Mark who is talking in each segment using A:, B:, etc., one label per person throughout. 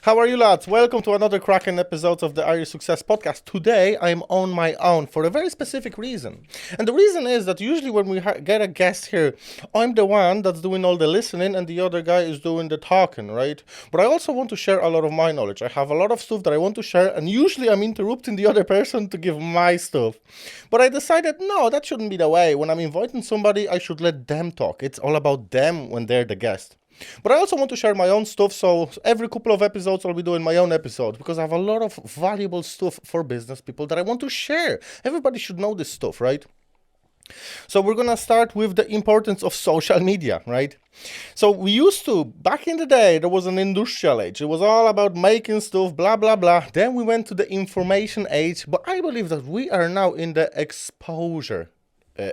A: How are you, lads? Welcome to another cracking episode of the Are You Success podcast. Today, I'm on my own for a very specific reason. And the reason is that usually when we get a guest here, I'm the one that's doing all the listening and the other guy is doing the talking, right? But I also want to share a lot of my knowledge. I have a lot of stuff that I want to share, and usually I'm interrupting the other person to give my stuff. But I decided, no, that shouldn't be the way. When I'm inviting somebody, I should let them talk. It's all about them when they're the guest. But I also want to share my own stuff, so every couple of episodes I'll be doing my own episode because I have a lot of valuable stuff for business people that I want to share. Everybody should know this stuff, right? So we're going to start with the importance of social media, right? So we used to, back in the day, there was an industrial age. It was all about making stuff, blah, blah, blah. Then we went to the information age, but I believe that we are now in the exposure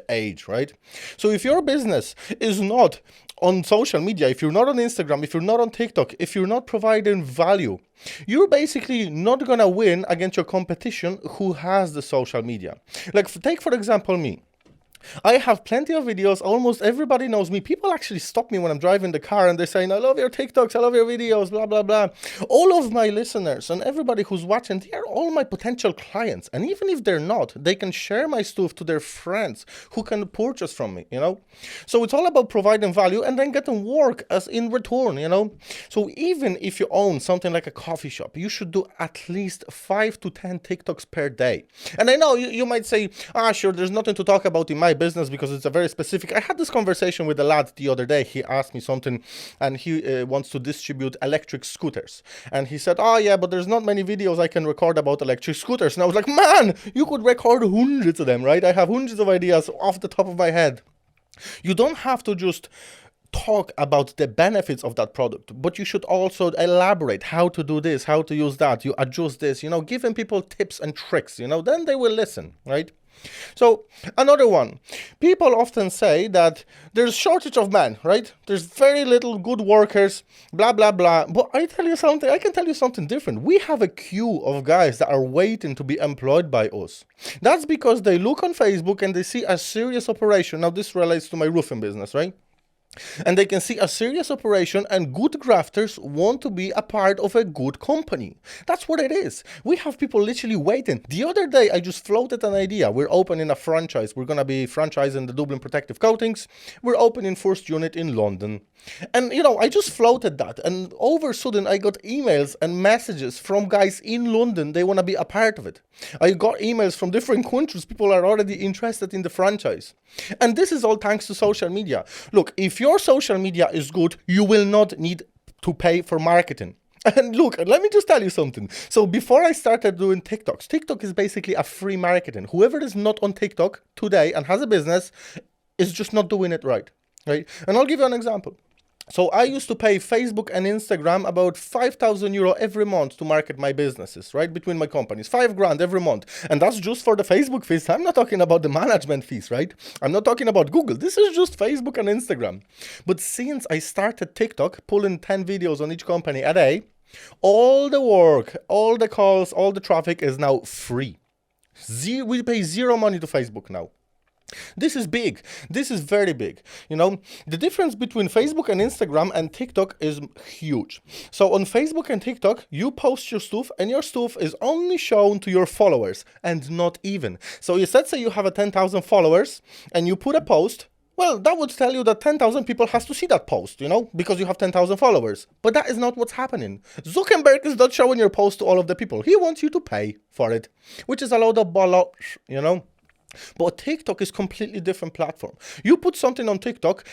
A: age, right? So if your business is not on social media, if you're not on Instagram, if you're not on TikTok, if you're not providing value, you're basically not gonna win against your competition who has the social media. Like, take for example me. I have plenty of videos. Almost everybody knows me. People actually stop me when I'm driving the car and they're saying, I love your TikToks, I love your videos, blah, blah, blah. All of my listeners and everybody who's watching, they are all my potential clients. And even if they're not, they can share my stuff to their friends who can purchase from me, you know? So it's all about providing value and then getting work as in return, you know? So even if you own something like a coffee shop, you should do at least 5 to 10 TikToks per day. And I know you might say, sure, there's nothing to talk about in my business because it's a very specific. I had this conversation with a lad the other day. He asked me something and he wants to distribute electric scooters. And he said, oh yeah, but there's not many videos I can record about electric scooters. And I was like, man, you could record hundreds of them, right? I have hundreds of ideas off the top of my head. You don't have to just talk about the benefits of that product, but you should also elaborate how to do this, how to use that, you adjust this, you know, giving people tips and tricks, you know, then they will listen, right? So another one, people often say that there's shortage of men, right? There's very little good workers, blah, blah, blah. But I can tell you something different. We have a queue of guys that are waiting to be employed by us. That's because they look on Facebook and they see a serious operation. Now this relates to my roofing business, right? And they can see a serious operation and good grafters want to be a part of a good company. That's what it is. We have people literally waiting. The other day, I just floated an idea. We're opening a franchise. We're going to be franchising the Dublin Protective Coatings. We're opening first unit in London. And, you know, I just floated that. And over a sudden, I got emails and messages from guys in London. They want to be a part of it. I got emails from different countries. People are already interested in the franchise. And this is all thanks to social media. Look, if your social media is good, you will not need to pay for marketing. And look, let me just tell you something. So before I started doing TikToks, TikTok is basically a free marketing. Whoever is not on TikTok today and has a business is just not doing it right? And I'll give you an example. So I used to pay Facebook and Instagram about 5,000 euro every month to market my businesses, right? Between my companies, 5 grand every month. And that's just for the Facebook fees. I'm not talking about the management fees, right? I'm not talking about Google. This is just Facebook and Instagram. But since I started TikTok, pulling 10 videos on each company a day, all the work, all the calls, all the traffic is now free. We pay zero money to Facebook now. This is big. This is very big. You know, the difference between Facebook and Instagram and TikTok is huge. So on Facebook and TikTok, you post your stuff and your stuff is only shown to your followers and not even. So let's say you have 10,000 followers and you put a post. Well, that would tell you that 10,000 people has to see that post, you know, because you have 10,000 followers. But that is not what's happening. Zuckerberg is not showing your post to all of the people. He wants you to pay for it, which is a load of bollocks, you know. But TikTok is completely different platform. You put something on TikTok,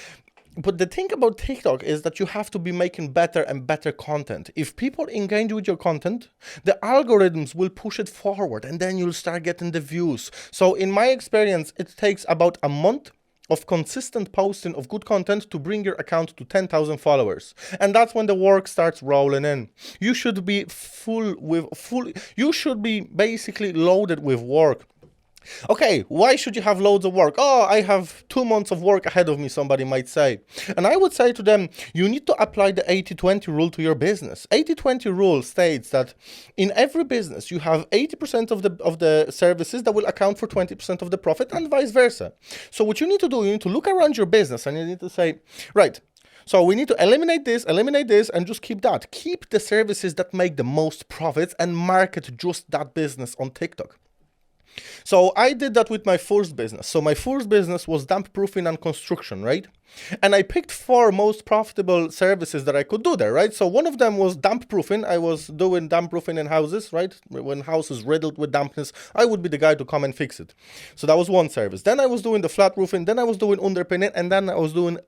A: but the thing about TikTok is that you have to be making better and better content. If people engage with your content, the algorithms will push it forward and then you'll start getting the views. So in my experience, it takes about a month of consistent posting of good content to bring your account to 10,000 followers. And that's when the work starts rolling in. You should be you should be basically loaded with work. Okay, why should you have loads of work? Oh, I have 2 months of work ahead of me, somebody might say. And I would say to them, you need to apply the 80-20 rule to your business. 80-20 rule states that in every business, you have 80% of the services that will account for 20% of the profit and vice versa. So what you need to do, you need to look around your business and you need to say, right, So we need to eliminate this, and just keep that. Keep the services that make the most profits and market just that business on TikTok. So I did that with my first business. So my first business was damp proofing and construction, right? And I picked 4 most profitable services that I could do there, right? So one of them was damp proofing. I was doing damp proofing in houses, right? When houses riddled with dampness, I would be the guy to come and fix it. So that was one service. Then I was doing the flat roofing. Then I was doing underpinning, and then I was doing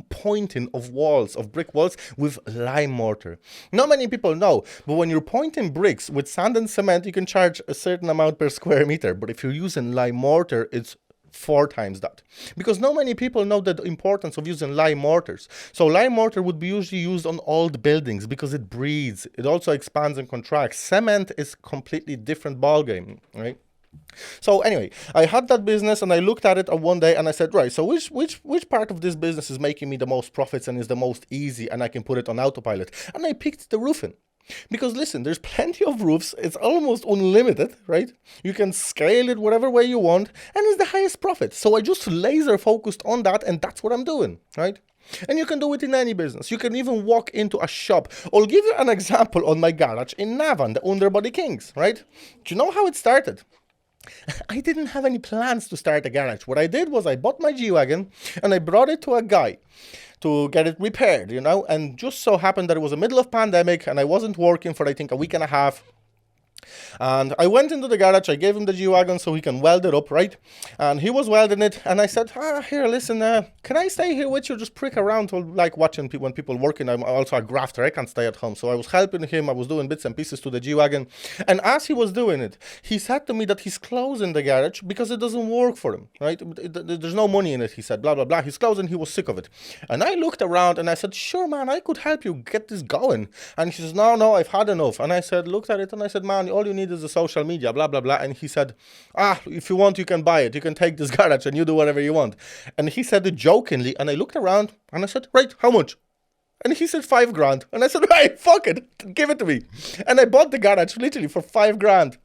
A: pointing of walls, of brick walls with lime mortar. Not many people know, but when you're pointing bricks with sand and cement, you can charge a certain amount per square meter. But if you're using lime mortar, it's 4 times that, because not many people know the importance of using lime mortars. So lime mortar would be usually used on old buildings because it breathes. It also expands and contracts. Cement is completely different ball game, right? So anyway, I had that business and I looked at it on one day and I said, right, so which part of this business is making me the most profits and is the most easy and I can put it on autopilot? And I picked the roofing. Because listen, there's plenty of roofs. It's almost unlimited, right? You can scale it whatever way you want, and it's the highest profit. So I just laser focused on that, and that's what I'm doing, right? And you can do it in any business. You can even walk into a shop. I'll give you an example on my garage in Navan, the Underbody Kings, right? Do you know how it started? I didn't have any plans to start a garage. What I did was I bought my G-Wagon and I brought it to a guy to get it repaired, you know, and just so happened that it was the middle of pandemic and I wasn't working for, I think, a week and a half. And I went into the garage, I gave him the G-Wagon so he can weld it up, right? And he was welding it, and I said, here, listen, can I stay here with you, just prick around, to, like watching when people working. I'm also a grafter, I can't stay at home. So I was helping him, I was doing bits and pieces to the G-Wagon. And as he was doing it, he said to me that he's closing the garage because it doesn't work for him, right? There's no money in it, he said, blah, blah, blah. He's closing, he was sick of it. And I looked around and I said, sure, man, I could help you get this going. And he says, no, I've had enough. And I said, looked at it and I said, man, all you need is the social media, blah, blah, blah. And he said, if you want, you can buy it. You can take this garage and you do whatever you want. And he said it jokingly. And I looked around and I said, right, how much? And he said 5 grand. And I said, right, fuck it, give it to me. And I bought the garage literally for 5 grand.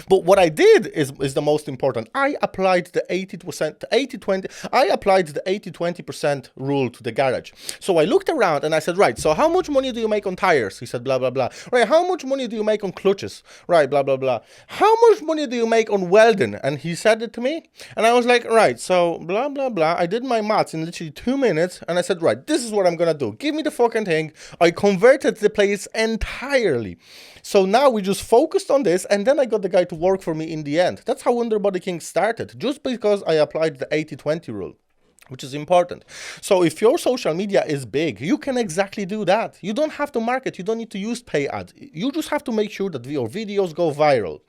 A: But what I did is the most important. I applied the 80%, 80-20. I applied the 80-20% rule to the garage. So I looked around and I said, right, so how much money do you make on tires? He said, blah, blah, blah. Right, how much money do you make on clutches? Right, blah, blah, blah. How much money do you make on welding? And he said it to me. And I was like, right, so blah, blah, blah. I did my maths in literally 2 minutes. And I said, right, this is what I'm going to do. Give me the fucking thing. I converted the place entirely. So now we just focused on this, and then I got the guy to work for me in the end. That's how Underbody King started, just because I applied the 80-20 rule, which is important. So if your social media is big, you can exactly do that. You don't have to market. You don't need to use pay ads. You just have to make sure that your videos go viral.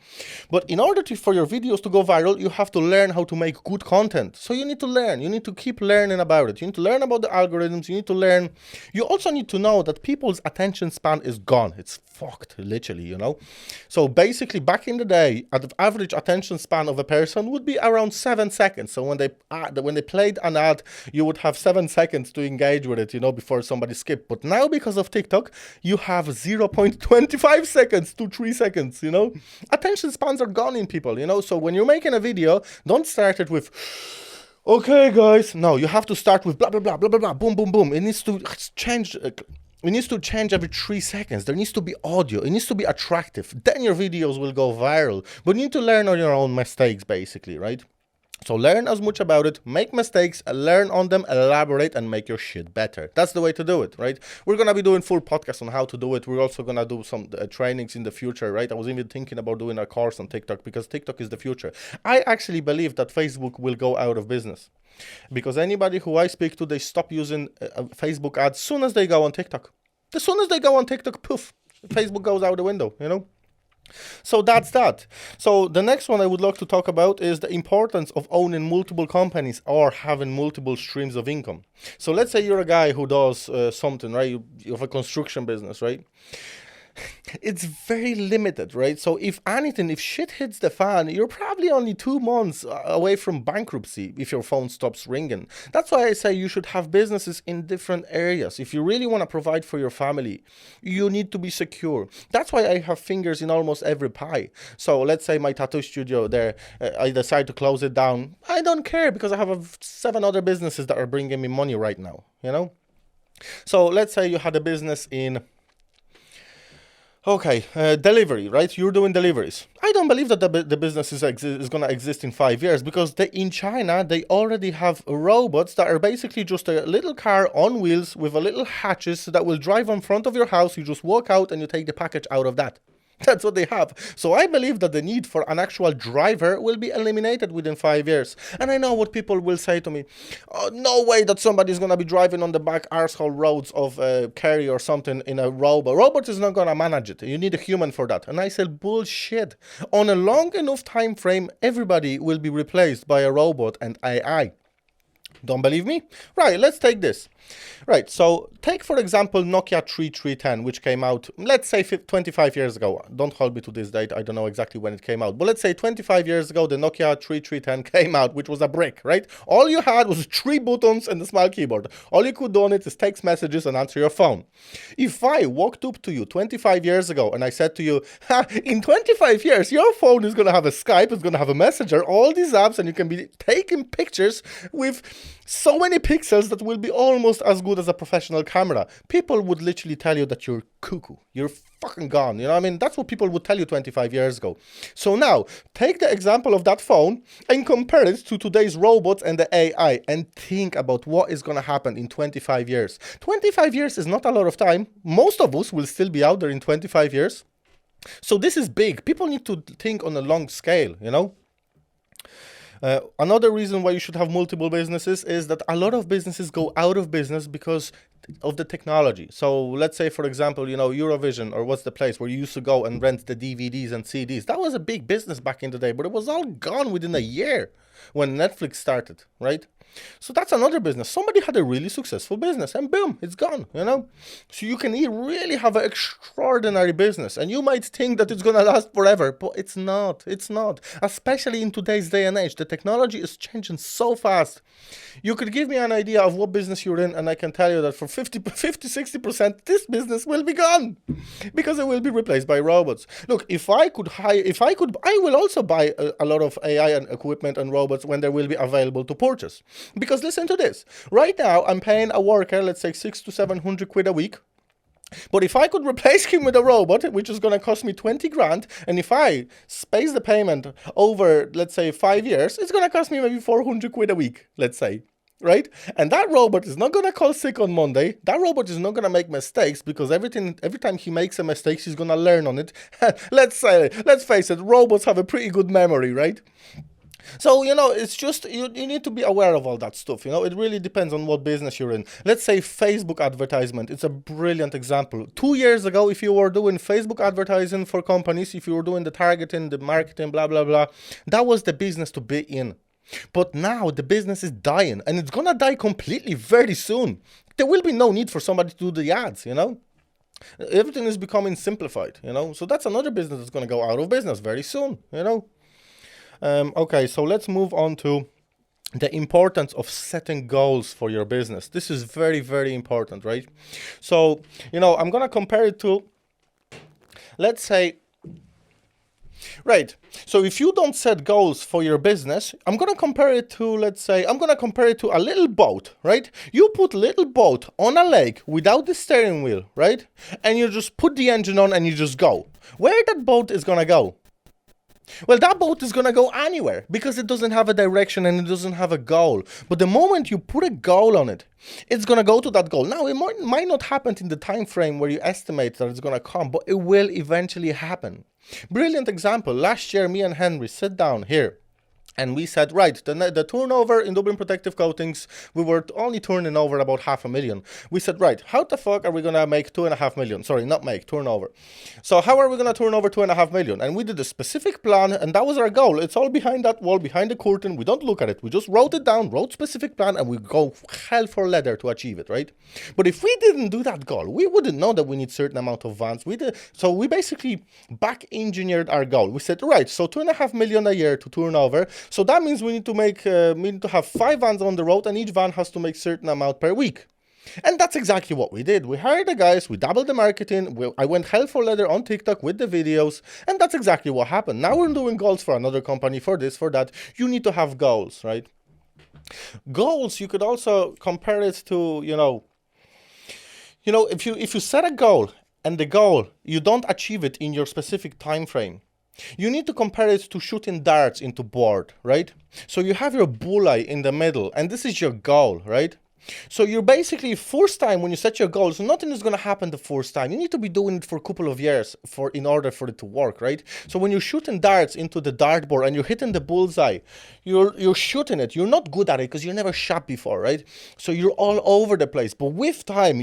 A: But in order for your videos to go viral, you have to learn how to make good content. So you need to learn. You need to keep learning about it. You need to learn about the algorithms. You need to learn. You also need to know that people's attention span is gone. It's fucked, literally, you know. So basically, back in the day, the average attention span of a person would be around 7 seconds. So when they played an ad, you would have 7 seconds to engage with it, you know, before somebody skipped. But now, because of TikTok, you have 0.25 seconds to 3 seconds, you know. Attention spans are gone in people, you know. So when you're making a video, don't start it with, okay, guys. No, you have to start with blah, blah, blah, blah, blah, blah, boom, boom, boom. It needs to change. It needs to change every 3 seconds. There needs to be audio. It needs to be attractive. Then your videos will go viral. But you need to learn on your own mistakes, basically, right? So learn as much about it, make mistakes, learn on them, elaborate, and make your shit better. That's the way to do it, right? We're going to be doing full podcasts on how to do it. We're also going to do some trainings in the future, right? I was even thinking about doing a course on TikTok because TikTok is the future. I actually believe that Facebook will go out of business because anybody who I speak to, they stop using Facebook ads as soon as they go on TikTok. As soon as they go on TikTok, poof, Facebook goes out the window, you know? So that's that. So the next one I would like to talk about is the importance of owning multiple companies or having multiple streams of income. So let's say you're a guy who does something, right? You have a construction business, right? It's very limited, right? So if anything, if shit hits the fan, you're probably only 2 months away from bankruptcy if your phone stops ringing. That's why I say you should have businesses in different areas. If you really want to provide for your family, you need to be secure. That's why I have fingers in almost every pie. So let's say my tattoo studio there, I decide to close it down. I don't care because I have 7 other businesses that are bringing me money right now, you know? So let's say you had a business in, okay, delivery, right? You're doing deliveries. I don't believe that the business is going to exist in 5 years, because in China, they already have robots that are basically just a little car on wheels with a little hatches that will drive in front of your house. You just walk out and you take the package out of that. That's what they have. So I believe that the need for an actual driver will be eliminated within 5 years. And I know what people will say to me. Oh, no way that somebody's going to be driving on the back arsehole roads of Kerry or something in a robot. Robot is not going to manage it. You need a human for that. And I said, bullshit. On a long enough time frame, everybody will be replaced by a robot and AI. Don't believe me? Right, let's take this. Right, so take for example Nokia 3310, which came out, let's say 25 years ago. Don't hold me to this date, I don't know exactly when it came out, but let's say 25 years ago the Nokia 3310 came out, which was a brick, right? All you had was 3 buttons and a small keyboard. All you could do on it is text messages and answer your phone. If I walked up to you 25 years ago and I said to you, in 25 years your phone is going to have a Skype, it's going to have a messenger, all these apps, and you can be taking pictures with so many pixels that will be almost as good as a professional camera, people would literally tell you that you're cuckoo, you're fucking gone, you know what I mean? That's what people would tell you 25 years ago. So now, take the example of that phone and compare it to today's robots and the AI and think about what is going to happen in 25 years. 25 years is not a lot of time. Most of us will still be out there in 25 years. So this is big. People need to think on a long scale, you know? Another reason why you should have multiple businesses is that a lot of businesses go out of business because of the technology. So let's say, for example, you know, Eurovision, or what's the place where you used to go and rent the DVDs and CDs. That was a big business back in the day, but it was all gone within a year when Netflix started, right? So that's another business. Somebody had a really successful business and boom, it's gone, you know? So you can really have an extraordinary business, and you might think that it's going to last forever, but it's not. It's not. Especially in today's day and age. The technology is changing so fast. You could give me an idea of what business you're in, and I can tell you that for 50-60%, this business will be gone because it will be replaced by robots. Look, I will also buy a lot of AI and equipment and robots when they will be available to purchase. Because listen to this. Right now, I'm paying a worker, let's say 600 to 700 quid a week. But if I could replace him with a robot, which is going to cost me 20 grand, and if I space the payment over, let's say, 5 years, it's going to cost me maybe 400 quid a week, let's say. Right? And that robot is not going to call sick on Monday. That robot is not going to make mistakes, because every time he makes a mistake, he's going to learn on it. Let's face it, robots have a pretty good memory, right? So, you know, it's just, you need to be aware of all that stuff, you know. It really depends on what business you're in. Let's say Facebook advertisement. It's a brilliant example. 2 years ago, if you were doing Facebook advertising for companies, if you were doing the targeting, the marketing, blah, blah, blah, that was the business to be in. But now the business is dying, and it's gonna die completely very soon. There will be no need for somebody to do the ads, you know. Everything is becoming simplified, you know. So that's another business that's gonna go out of business very soon, you know. Okay, so let's move on to the importance of setting goals for your business. This is very, very important, right? So, you know, I'm going to compare it to, let's say, right. So if you don't set goals for your business, I'm going to compare it to, let's say, I'm going to compare it to a little boat, right? You put little boat on a lake without the steering wheel, right? And you just put the engine on and you just go. Where that boat is going to go? Well, that boat is going to go anywhere because it doesn't have a direction and it doesn't have a goal. But the moment you put a goal on it, it's going to go to that goal. Now, it might not happen in the time frame where you estimate that it's going to come, but it will eventually happen. Brilliant example. Last year, me and Henry sit down here. And we said, right, the turnover in Dublin Protective Coatings, we were only turning over about 500,000. We said, right, how the fuck are we going to make 2.5 million? Sorry, not make, turnover. So how are we going to turn over 2.5 million? And we did a specific plan, and that was our goal. It's all behind that wall, behind the curtain. We don't look at it. We just wrote it down, wrote specific plan, and we go hell for leather to achieve it, right? But if we didn't do that goal, we wouldn't know that we need certain amount of vans. So we basically back-engineered our goal. We said, right, so 2.5 million a year to turn over. So that means we need to have 5 vans on the road, and each van has to make certain amount per week. And that's exactly what we did. We hired the guys, we doubled the marketing, I went hell for leather on TikTok with the videos, and that's exactly what happened. Now we're doing goals for another company, for this, for that. You need to have goals, right? Goals, you could also compare it to, you know, if you set a goal and the goal you don't achieve it in your specific time frame, you need to compare it to shooting darts into board, right? So you have your bullseye in the middle, and this is your goal, right? So you're basically, first time when you set your goals, nothing is going to happen the first time. You need to be doing it for a couple of years in order for it to work, right? So when you're shooting darts into the dartboard and you're hitting the bullseye, you're shooting it. You're not good at it because you never shot before, right? So you're all over the place. But with time,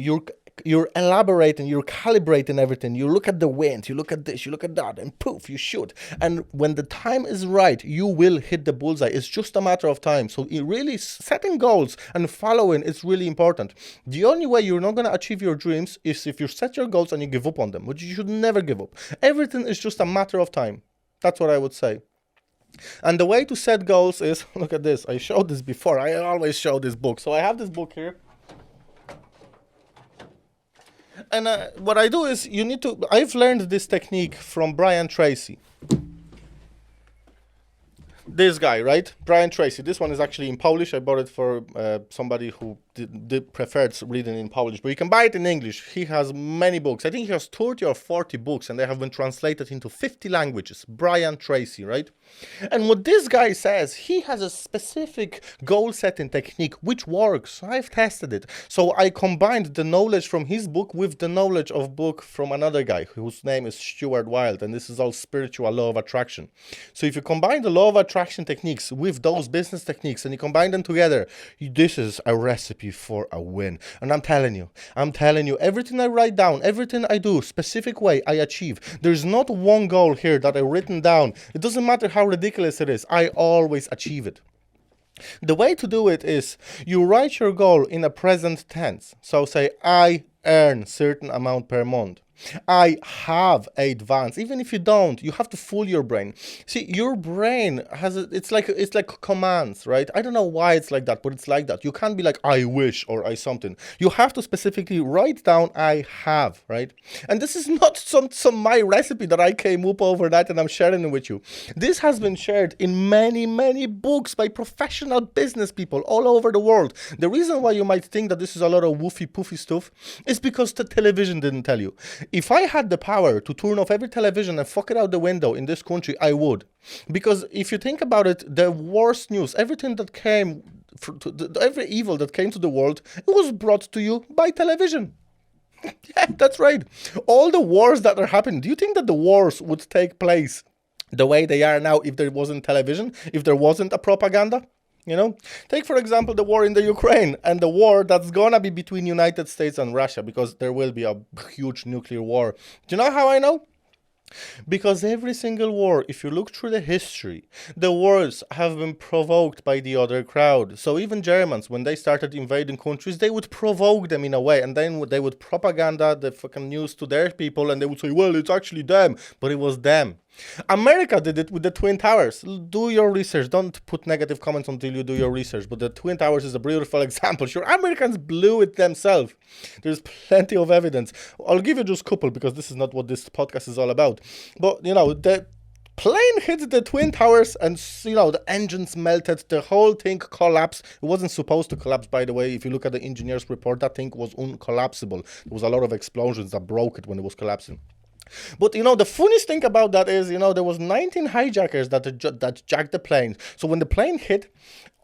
A: you're elaborating, you're calibrating everything. You look at the wind, you look at this, you look at that, and poof, you shoot. And when the time is right, you will hit the bullseye. It's just a matter of time. So really setting goals and following is really important. The only way you're not going to achieve your dreams is if you set your goals and you give up on them, which you should never give up. Everything is just a matter of time. That's what I would say. And the way to set goals is, look at this. I showed this before. I always show this book. So I have this book here. And what I do is, I've learned this technique from Brian Tracy. This guy, right? Brian Tracy. This one is actually in Polish. I bought it for somebody who preferred reading in Polish, but you can buy it in English. He has many books. I think he has 30 or 40 books, and they have been translated into 50 languages. Brian Tracy, right? And what this guy says, he has a specific goal-setting technique which works. I've tested it. So I combined the knowledge from his book with the knowledge of book from another guy whose name is Stuart Wilde, and this is all spiritual law of attraction. So if you combine the law of attraction techniques with those business techniques and you combine them together, this is a recipe for a win. And I'm telling you, everything I write down, everything I do, specific way I achieve. There's not one goal here that I've written down. It doesn't matter how ridiculous it is. I always achieve it. The way to do it is you write your goal in a present tense. So say, I earn certain amount per month. I have advanced. Even if you don't, you have to fool your brain. See, your brain it's like commands, right? I don't know why it's like that, but it's like that. You can't be like, I wish or I something. You have to specifically write down, I have, right? And this is not some my recipe that I came up overnight and I'm sharing it with you. This has been shared in many, many books by professional business people all over the world. The reason why you might think that this is a lot of woofy poofy stuff is because the television didn't tell you. If I had the power to turn off every television and fuck it out the window in this country, I would. Because if you think about it, the worst news, everything that came, every evil that came to the world, it was brought to you by television. Yeah, that's right. All the wars that are happening, do you think that the wars would take place the way they are now if there wasn't television, if there wasn't a propaganda? Take for example the war in the Ukraine and the war that's gonna be between United States and Russia, because there will be a huge nuclear war. Do you know how I know? Because every single war, if you look through the history, the wars have been provoked by the other crowd. So even Germans, when they started invading countries, they would provoke them in a way, and then they would propaganda the fucking news to their people, and they would say, well, it's actually them, but it was them. America did it with the Twin Towers. Do your research. Don't put negative comments until you do your research. But the Twin Towers is a beautiful example. Sure, Americans blew it themselves. There's plenty of evidence. I'll give you just a couple because this is not what this podcast is all about. But, the plane hit the Twin Towers and, the engines melted. The whole thing collapsed. It wasn't supposed to collapse, by the way. If you look at the engineer's report, that thing was uncollapsible. There was a lot of explosions that broke it when it was collapsing. But, the funniest thing about that is, there was 19 hijackers that jacked the plane. So when the plane hit,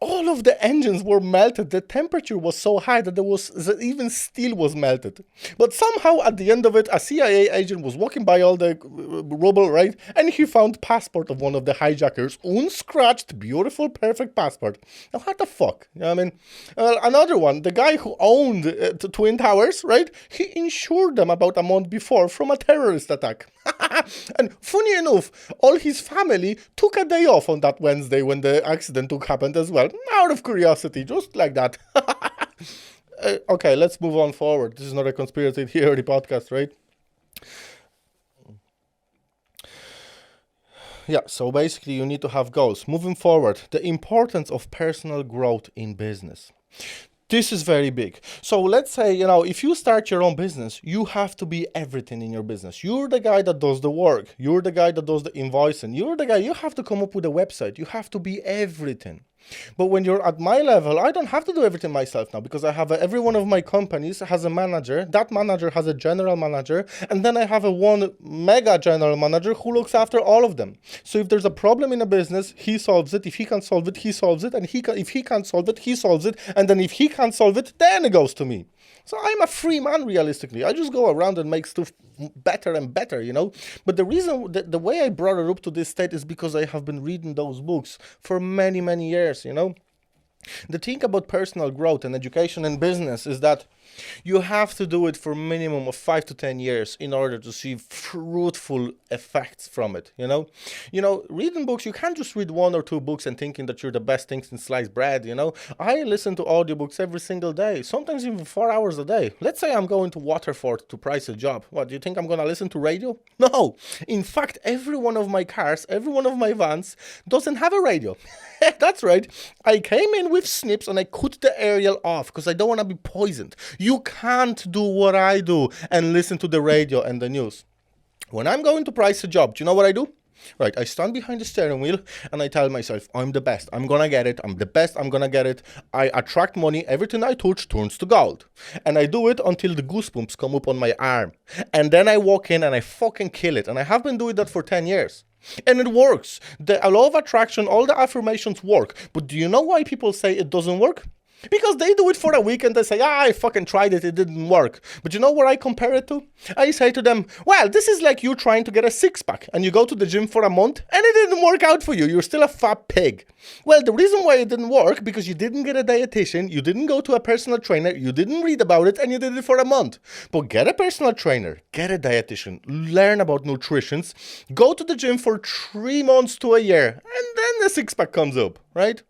A: all of the engines were melted. The temperature was so high that even steel was melted. But somehow at the end of it, a CIA agent was walking by all the rubble, right? And he found passport of one of the hijackers, unscratched, beautiful, perfect passport. Now, what the fuck? You know what I mean? Another one, the guy who owned the Twin Towers, right? He insured them about a month before from a terrorist attack. And funny enough, all his family took a day off on that Wednesday when the accident happened as well. Out of curiosity, just like that. Okay, let's move on forward. This is not a conspiracy theory podcast, right? Yeah, so basically you need to have goals. Moving forward, the importance of personal growth in business. This is very big. So let's say, if you start your own business, you have to be everything in your business. You're the guy that does the work. You're the guy that does the invoicing. You're the guy, you have to come up with a website. You have to be everything. But when you're at my level, I don't have to do everything myself now because I have every one of my companies has a manager. That manager has a general manager, and then I have a one mega general manager who looks after all of them. So if there's a problem in a business, he solves it. If he can't solve it, he solves it, and if he can't solve it, he solves it, and then if he can't solve it, then it goes to me. So I'm a free man, realistically. I just go around and make stuff better and better, you know. But the reason, the way I brought it up to this state is because I have been reading those books for many, many years, you know. The thing about personal growth and education and business is that you have to do it for a minimum of 5 to 10 years in order to see fruitful effects from it, you know. Reading books, you can't just read 1 or 2 books and thinking that you're the best thing since sliced bread, you know. I listen to audiobooks every single day, sometimes even 4 hours a day. Let's say I'm going to Waterford to price a job. What, do you think I'm going to listen to radio? No. In fact, every one of my cars, every one of my vans doesn't have a radio. That's right. I came in with snips and I cut the aerial off because I don't want to be poisoned. You can't do what I do and listen to the radio and the news. When I'm going to price a job, do you know what I do? Right, I stand behind the steering wheel and I tell myself, I'm the best, I'm gonna get it, I'm the best, I'm gonna get it. I attract money, everything I touch turns to gold. And I do it until the goosebumps come up on my arm. And then I walk in and I fucking kill it. And I have been doing that for 10 years. And it works. The law of attraction, all the affirmations work. But do you know why people say it doesn't work? Because they do it for a week and they say, I fucking tried it, it didn't work. But you know what I compare it to? I say to them, well, this is like you trying to get a six-pack and you go to the gym for a month and it didn't work out for you. You're still a fat pig. Well, the reason why it didn't work, because you didn't get a dietitian, you didn't go to a personal trainer, you didn't read about it, and you did it for a month. But get a personal trainer, get a dietitian, learn about nutrition, go to the gym for 3 months to a year, and then the six-pack comes up, right?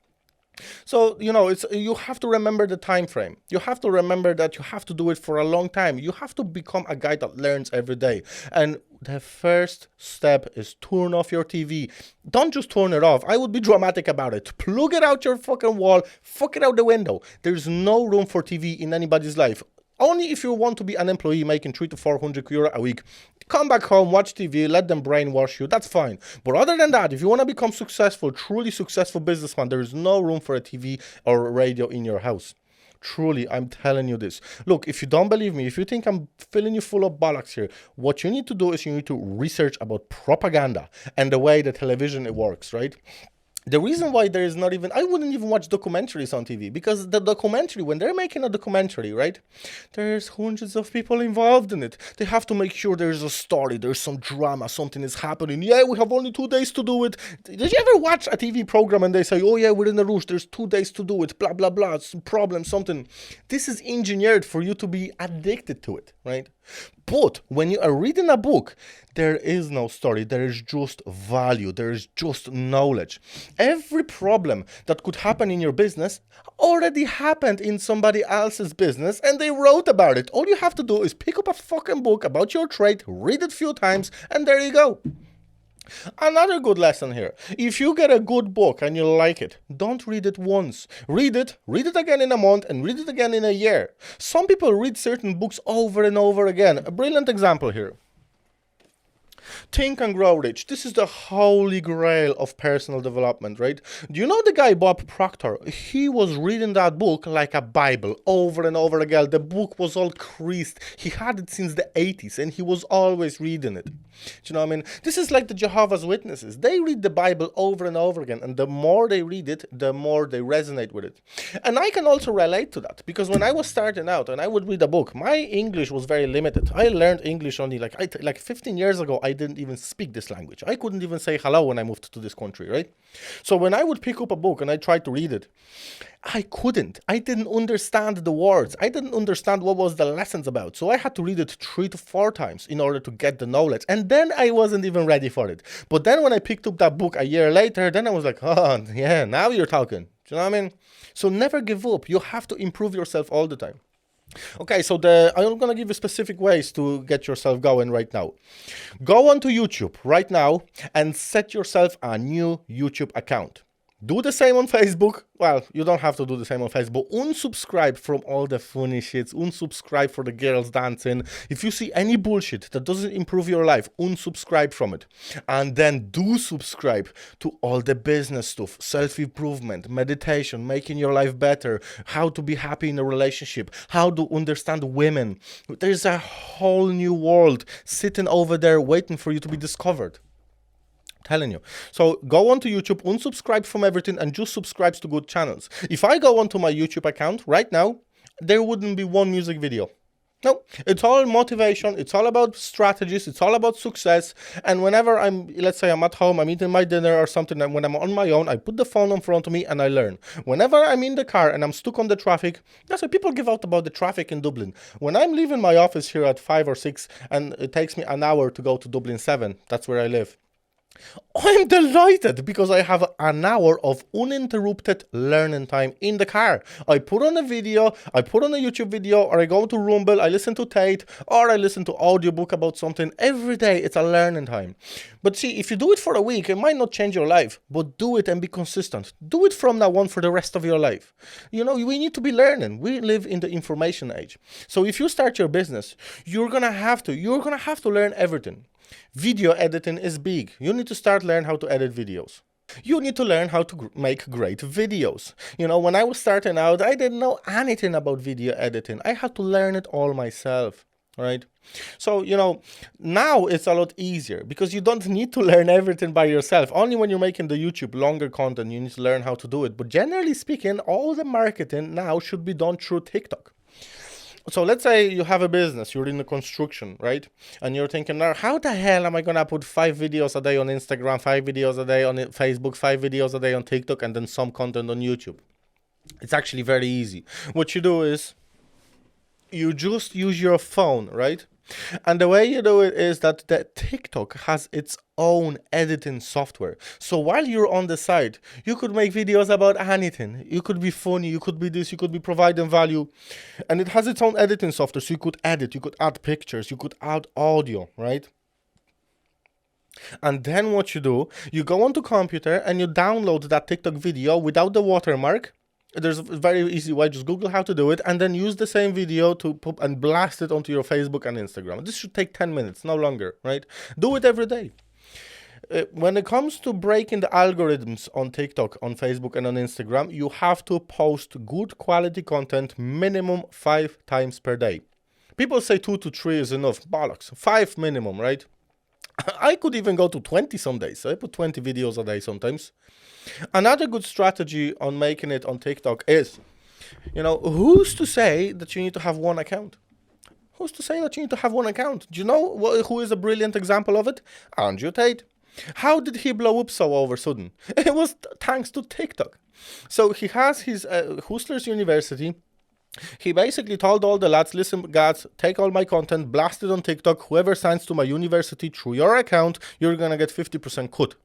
A: So, you have to remember the time frame. You have to remember that you have to do it for a long time. You have to become a guy that learns every day. And the first step is turn off your TV. Don't just turn it off. I would be dramatic about it. Plug it out your fucking wall. Fuck it out the window. There's no room for TV in anybody's life. Only if you want to be an employee making 300 to 400 euro a week. Come back home, watch TV, let them brainwash you, that's fine. But other than that, if you want to become successful, truly successful businessman, there is no room for a TV or a radio in your house. Truly, I'm telling you this. Look, if you don't believe me, if you think I'm filling you full of bollocks here, what you need to do is you need to research about propaganda and the way the television it works, right? The reason why there is not even, I wouldn't even watch documentaries on TV, because the documentary, when they're making a documentary, right, there's hundreds of people involved in it. They have to make sure there's a story, there's some drama, something is happening. Yeah, we have only 2 days to do it. Did you ever watch a TV program and they say, oh yeah, we're in a rush, there's 2 days to do it, blah, blah, blah, some problem, something. This is engineered for you to be addicted to it, right? But when you are reading a book, there is no story, there is just value, there is just knowledge. Every problem that could happen in your business already happened in somebody else's business and they wrote about it. All you have to do is pick up a fucking book about your trade, read it a few times, and there you go. Another good lesson here. If you get a good book and you like it, don't read it once. Read it again in a month, and read it again in a year. Some people read certain books over and over again. A brilliant example here. Think and Grow Rich. This is the holy grail of personal development, right? Do you know the guy Bob Proctor? He was reading that book like a Bible over and over again. The book was all creased. He had it since the 80s and he was always reading it. Do you know what I mean? This is like the Jehovah's Witnesses. They read the Bible over and over again, and the more they read it, the more they resonate with it. And I can also relate to that, because when I was starting out and I would read a book, my English was very limited. I learned English only like 15 years ago. I didn't even speak this language. I couldn't even say hello when I moved to this country, right? So when I would pick up a book and I tried to read it, I couldn't. I didn't understand the words. I didn't understand what was the lessons about. So I had to read it 3 to 4 times in order to get the knowledge. And then I wasn't even ready for it. But then when I picked up that book a year later, then I was like, oh, yeah, now you're talking. Do you know what I mean? So never give up. You have to improve yourself all the time. Okay, so I'm going to give you specific ways to get yourself going right now. Go onto YouTube right now and set yourself a new YouTube account. Do the same on Facebook. Well, you don't have to do the same on Facebook. Unsubscribe from all the funny shits. Unsubscribe for the girls dancing. If you see any bullshit that doesn't improve your life, unsubscribe from it. And then do subscribe to all the business stuff, self-improvement, meditation, making your life better, how to be happy in a relationship, how to understand women. There's a whole new world sitting over there waiting for you to be discovered. Telling you. So go onto YouTube, unsubscribe from everything, and just subscribe to good channels. If I go onto my YouTube account right now, there wouldn't be one music video. No, it's all motivation, it's all about strategies, it's all about success. And whenever let's say I'm at home, I'm eating my dinner or something, and when I'm on my own, I put the phone in front of me and I learn. Whenever I'm in the car and I'm stuck on the traffic, that's why people give out about the traffic in Dublin. When I'm leaving my office here at 5 or 6 and it takes me an hour to go to Dublin 7, that's where I live, I'm delighted because I have an hour of uninterrupted learning time in the car. I put on a video, I put on a YouTube video, or I go to Rumble, I listen to Tate, or I listen to audiobook about something. Every day it's a learning time. But see, if you do it for a week, it might not change your life, but do it and be consistent. Do it from now on for the rest of your life. You know, we need to be learning. We live in the information age. So if you start your business, you're gonna have to learn everything. Video editing is big. You need to start learn how to edit videos. You need to learn how to make great videos. You know, when I was starting out, I didn't know anything about video editing. I had to learn it all myself, right? So, you know, now it's a lot easier because you don't need to learn everything by yourself. Only when you're making the YouTube longer content, you need to learn how to do it. But generally speaking, all the marketing now should be done through TikTok. So let's say you have a business, you're in the construction, right? And you're thinking, now, how the hell am I going to put 5 videos a day on Instagram, 5 videos a day on Facebook, 5 videos a day on TikTok, and then some content on YouTube? It's actually very easy. What you do is you just use your phone, right? And the way you do it is that the TikTok has its own editing software. So while you're on the site, you could make videos about anything. You could be funny, you could be this, you could be providing value. And it has its own editing software. So you could edit, you could add pictures, you could add audio, right? And then what you do, you go onto computer and you download that TikTok video without the watermark. There's a very easy way, just Google how to do it, and then use the same video to put and blast it onto your Facebook and Instagram. This should take 10 minutes, no longer, right? Do it every day. When it comes to breaking the algorithms on TikTok, on Facebook, and on Instagram, you have to post good quality content minimum 5 times per day. People say 2 to 3 is enough. Bollocks. 5 minimum, right? I could even go to 20 some days. I put 20 videos a day sometimes. Another good strategy on making it on TikTok is, you know, who's to say that you need to have one account? Who's to say that you need to have one account? Do you know who is a brilliant example of it? Andrew Tate. How did he blow up so all of a sudden? It was thanks to TikTok. So he has his Hustlers University. He basically told all the lads, listen guys, take all my content, blast it on TikTok. Whoever signs to my university through your account, you're going to get 50% cut.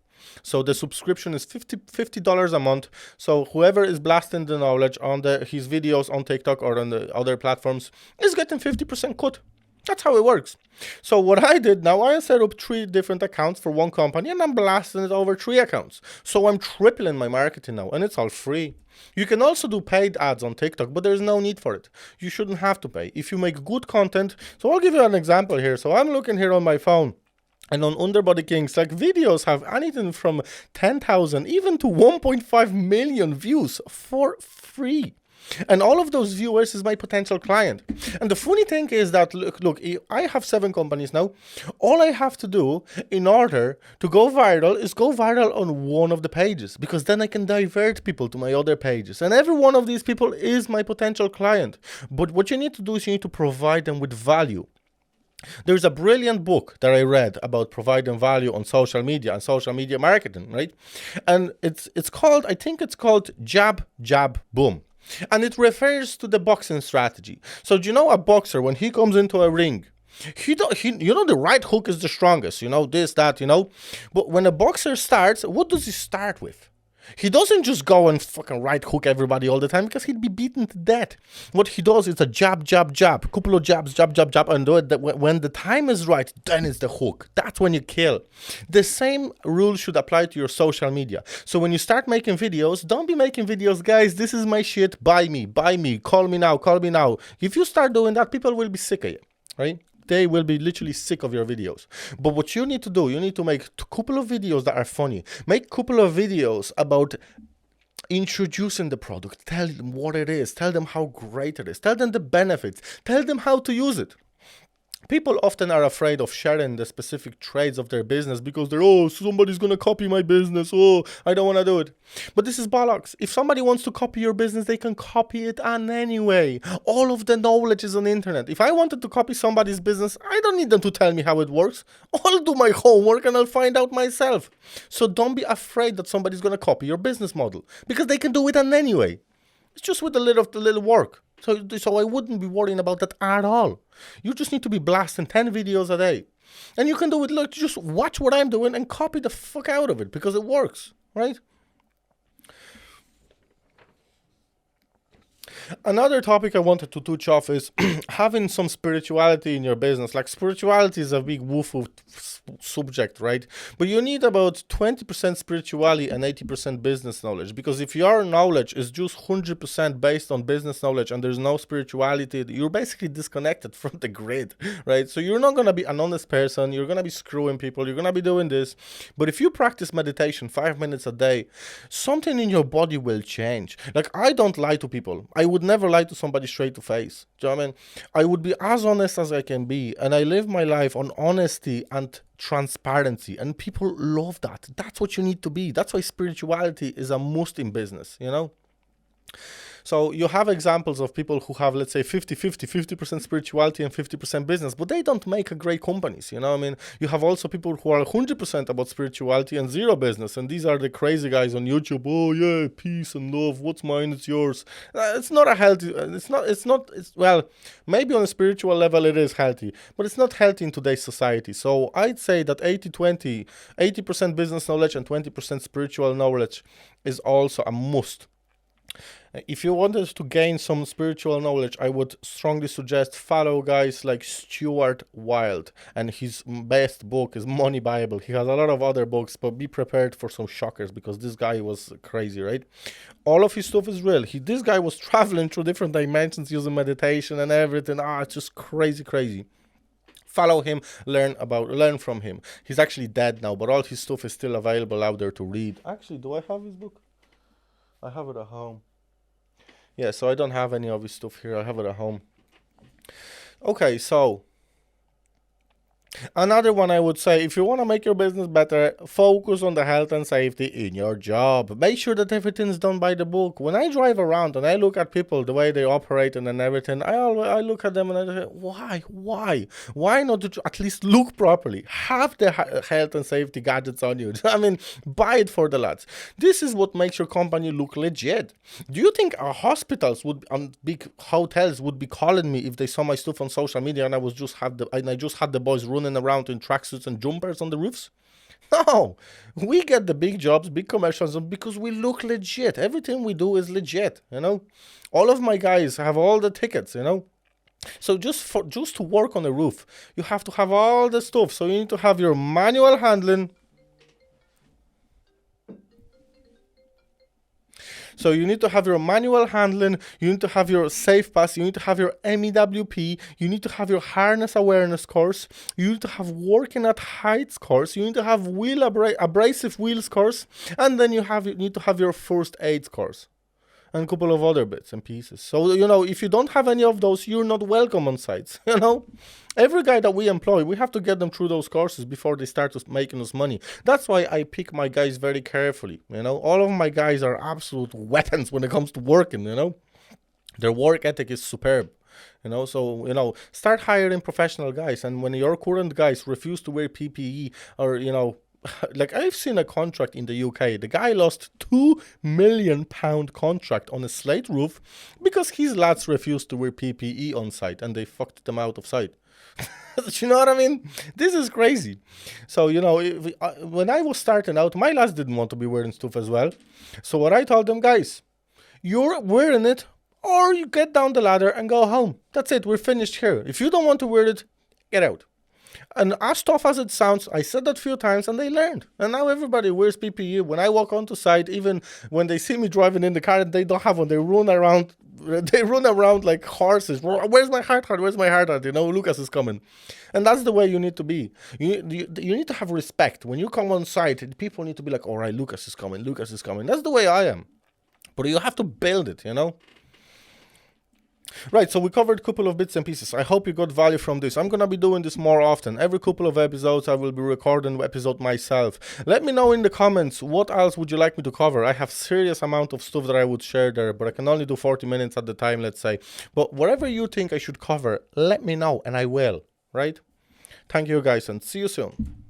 A: So the subscription is $50 a month. So whoever is blasting the knowledge on his videos on TikTok or on the other platforms is getting 50% cut. That's how it works. So what I did now, I set up 3 different accounts for one company and I'm blasting it over 3 accounts. So I'm tripling my marketing now and it's all free. You can also do paid ads on TikTok, but there's no need for it. You shouldn't have to pay if you make good content. So I'll give you an example here. So I'm looking here on my phone. And on Underbody Kings, like videos have anything from 10,000 even to 1.5 million views for free. And all of those viewers is my potential client. And the funny thing is that, look, I have 7 companies now. All I have to do in order to go viral is go viral on one of the pages, because then I can divert people to my other pages. And every one of these people is my potential client. But what you need to do is you need to provide them with value. There's a brilliant book that I read about providing value on social media and social media marketing, right? And it's called, I think it's called Jab, Jab, Boom. And it refers to the boxing strategy. So do you know a boxer, when he comes into a ring, you know, the right hook is the strongest, you know, this, that, you know. But when a boxer starts, what does he start with? He doesn't just go and fucking right hook everybody all the time because he'd be beaten to death. What he does is a jab, jab, jab, couple of jabs, jab, jab, jab, and do it. When the time is right, then it's the hook. That's when you kill. The same rule should apply to your social media. So when you start making videos, don't be making videos, guys, this is my shit, buy me, call me now, call me now. If you start doing that, people will be sick of you, right? They will be literally sick of your videos. But what you need to do, you need to make a couple of videos that are funny. Make a couple of videos about introducing the product. Tell them what it is. Tell them how great it is. Tell them the benefits. Tell them how to use it. People often are afraid of sharing the specific traits of their business because they're, oh, somebody's going to copy my business. Oh, I don't want to do it. But this is bollocks. If somebody wants to copy your business, they can copy it on anyway. All of the knowledge is on the internet. If I wanted to copy somebody's business, I don't need them to tell me how it works. I'll do my homework and I'll find out myself. So don't be afraid that somebody's going to copy your business model because they can do it on anyway. It's just with a little work. So I wouldn't be worrying about that at all. You just need to be blasting 10 videos a day. And you can do it, look, just watch what I'm doing and copy the fuck out of it because it works, right? Another topic I wanted to touch off is having some spirituality in your business. Like, spirituality is a big woof-woof subject, right? But you need about 20% spirituality and 80% business knowledge, because if your knowledge is just 100% based on business knowledge and there's no spirituality, you're basically disconnected from the grid, right? So you're not going to be an honest person, you're going to be screwing people, you're going to be doing this. But if you practice meditation 5 minutes a day, something in your body will change. Like, I don't lie to people. I would never lie to somebody straight to face. Do you know what I mean? I would be as honest as I can be, and I live my life on honesty and transparency, and people love that. That's what you need to be. That's why spirituality is a must in business, you know? So you have examples of people who have, let's say, 50% spirituality and 50% business, but they don't make a great companies, you know what I mean? You have also people who are 100% about spirituality and zero business, and these are the crazy guys on YouTube. Oh yeah, peace and love, what's mine is yours. It's not a healthy, well, maybe on a spiritual level it is healthy, but it's not healthy in today's society. So I'd say that 80-20, 80% business knowledge and 20% spiritual knowledge is also a must. If you wanted to gain some spiritual knowledge, I would strongly suggest follow guys like Stuart Wilde, and his best book is Money Bible. He has a lot of other books, but be prepared for some shockers because this guy was crazy, right? All of his stuff is real. This guy was traveling through different dimensions using meditation and everything. It's just crazy. Follow him, learn from him. He's actually dead now, but all his stuff is still available out there to read. Actually, do I have his book? I have it at home. Yeah, so I don't have any of his stuff here. I have it at home. Okay, so another one I would say, if you want to make your business better, focus on the health and safety in your job. Make sure that everything is done by the book. When I drive around and I look at people, the way they operate and everything, I look at them and I say, why? Why not at least look properly? Have the health and safety gadgets on you. I mean, buy it for the lads. This is what makes your company look legit. Do you think our hospitals big hotels would be calling me if they saw my stuff on social media and I just had the boys running around in tracksuits and jumpers on the roofs? No, we get the big jobs, big commercials because we look legit. Everything we do is legit, you know. All of my guys have all the tickets, you know. So just to work on a roof, you have to have all the stuff. So you need to have your manual handling. So you need to have your manual handling, you need to have your safe pass, you need to have your MEWP, you need to have your harness awareness course, you need to have working at heights course, you need to have abrasive wheels course, and then you need to have your first aid course. And a couple of other bits and pieces. So, you know, if you don't have any of those, you're not welcome on sites, you know. Every guy that we employ, we have to get them through those courses before they start making us money. That's why I pick my guys very carefully, you know. All of my guys are absolute weapons when it comes to working, you know. Their work ethic is superb. You know, so, you know, start hiring professional guys. And when your current guys refuse to wear PPE or, you know, like I've seen a contract in the UK. The guy lost £2 million contract on a slate roof because his lads refused to wear PPE on site and they fucked them out of sight. You know what I mean? This is crazy. So, when I was starting out, my lads didn't want to be wearing stuff as well. So what I told them, guys, you're wearing it, or you get down the ladder and go home. That's it. We're finished here. If you don't want to wear it, get out. And as tough as it sounds, I said that a few times and they learned. And now everybody wears PPE. When I walk onto site, even when they see me driving in the car and they don't have one, they run around. They run around like horses. Where's my hard hat? Where's my hard hat? Lucas is coming. And that's the way you need to be. You need to have respect. When you come on site, people need to be like, all right, Lucas is coming. Lucas is coming. That's the way I am. But you have to build it, Right, so we covered a couple of bits and pieces. I hope you got value from this. I'm going to be doing this more often. Every couple of episodes, I will be recording an episode myself. Let me know in the comments, what else would you like me to cover? I have serious amount of stuff that I would share there, but I can only do 40 minutes at the time, let's say. But whatever you think I should cover, let me know, and I will, right? Thank you, guys, and see you soon.